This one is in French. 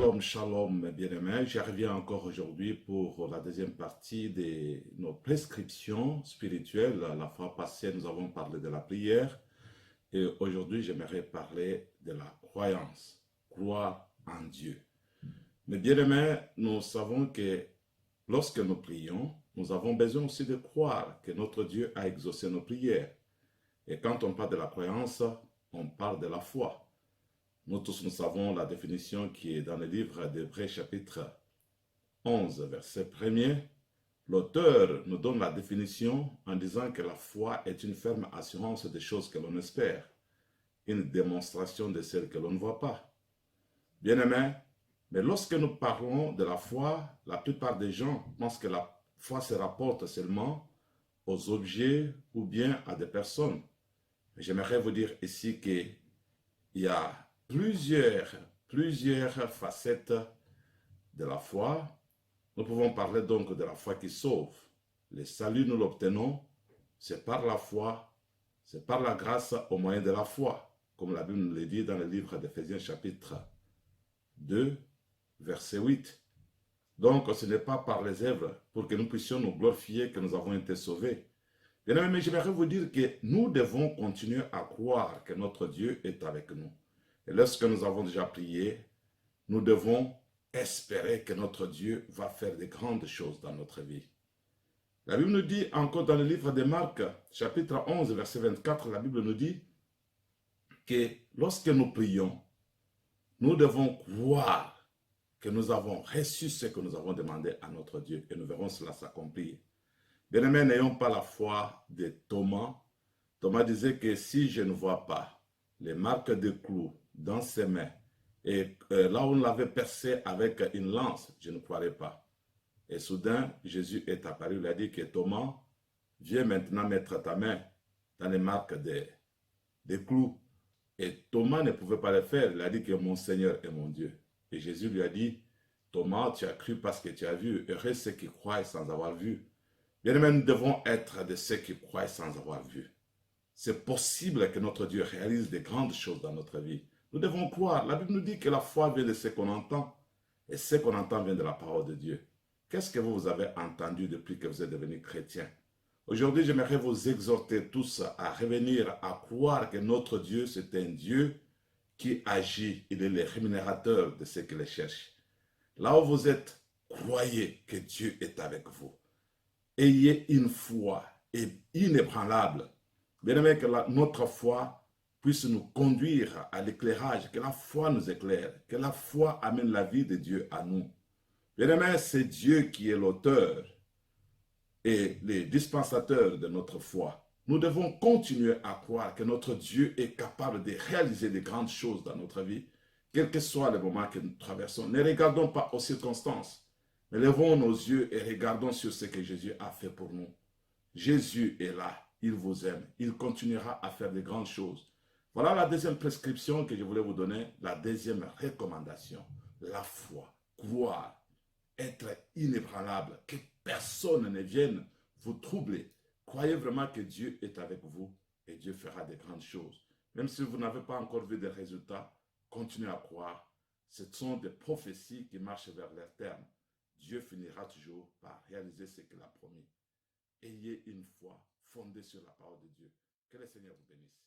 Shalom, shalom, mes bien-aimés. Je reviens encore aujourd'hui pour la deuxième partie de nos prescriptions spirituelles. La fois passée, nous avons parlé de la prière et aujourd'hui, j'aimerais parler de la croyance. Croire en Dieu. Mes bien-aimés, nous savons que lorsque nous prions, nous avons besoin aussi de croire que notre Dieu a exaucé nos prières. Et quand on parle de la croyance, on parle de la foi. Nous tous, nous savons la définition qui est dans le livre d'Hébreux chapitre 11, verset 1er. L'auteur nous donne la définition en disant que la foi est une ferme assurance des choses que l'on espère, une démonstration de celles que l'on ne voit pas. Bien-aimés, mais lorsque nous parlons de la foi, la plupart des gens pensent que la foi se rapporte seulement aux objets ou bien à des personnes. J'aimerais vous dire ici qu'il y a plusieurs facettes de la foi. Nous pouvons parler donc de la foi qui sauve. Le salut, nous l'obtenons, c'est par la foi, c'est par la grâce au moyen de la foi, comme la Bible nous le dit dans le livre d'Éphésiens chapitre 2, verset 8. Donc, ce n'est pas par les œuvres pour que nous puissions nous glorifier que nous avons été sauvés. Bien aimé, mais j'aimerais vous dire que nous devons continuer à croire que notre Dieu est avec nous. Et lorsque nous avons déjà prié, nous devons espérer que notre Dieu va faire de grandes choses dans notre vie. La Bible nous dit encore dans le livre de Marc, chapitre 11, verset 24, la Bible nous dit que lorsque nous prions, nous devons croire que nous avons reçu ce que nous avons demandé à notre Dieu et nous verrons cela s'accomplir. Bien-aimés, n'ayons pas la foi de Thomas. Thomas disait que si je ne vois pas les marques de clous dans ses mains et là où on l'avait percé avec une lance, je ne croirais pas. Et soudain, Jésus est apparu, il a dit que Thomas, viens maintenant mettre ta main dans les marques des clous. Et Thomas ne pouvait pas le faire, il a dit que mon Seigneur est mon Dieu. Et Jésus lui a dit, Thomas, tu as cru parce que tu as vu, heureux ceux qui croient sans avoir vu. Bien-aimés, nous devons être de ceux qui croient sans avoir vu. C'est possible que notre Dieu réalise de grandes choses dans notre vie. Nous devons croire. La Bible nous dit que la foi vient de ce qu'on entend. Et ce qu'on entend vient de la parole de Dieu. Qu'est-ce que vous avez entendu depuis que vous êtes devenu chrétien? Aujourd'hui, j'aimerais vous exhorter tous à revenir à croire que notre Dieu, c'est un Dieu qui agit. Il est le rémunérateur de ceux qui le cherchent. Là où vous êtes, croyez que Dieu est avec vous. Ayez une foi inébranlable. Bien-aimé, que notre foi puisse nous conduire à l'éclairage, que la foi nous éclaire, que la foi amène la vie de Dieu à nous. Bien-aimé, c'est Dieu qui est l'auteur et le dispensateur de notre foi. Nous devons continuer à croire que notre Dieu est capable de réaliser de grandes choses dans notre vie, quel que soit le moment que nous traversons. Ne regardons pas aux circonstances, mais levons nos yeux et regardons sur ce que Jésus a fait pour nous. Jésus est là, il vous aime, il continuera à faire de grandes choses. Voilà la deuxième prescription que je voulais vous donner, la deuxième recommandation. La foi, croire, être inébranlable, que personne ne vienne vous troubler. Croyez vraiment que Dieu est avec vous et Dieu fera de grandes choses. Même si vous n'avez pas encore vu des résultats, continuez à croire. Ce sont des prophéties qui marchent vers leur terme. Dieu finira toujours par réaliser ce qu'il a promis. Ayez une foi fondée sur la parole de Dieu. Que le Seigneur vous bénisse.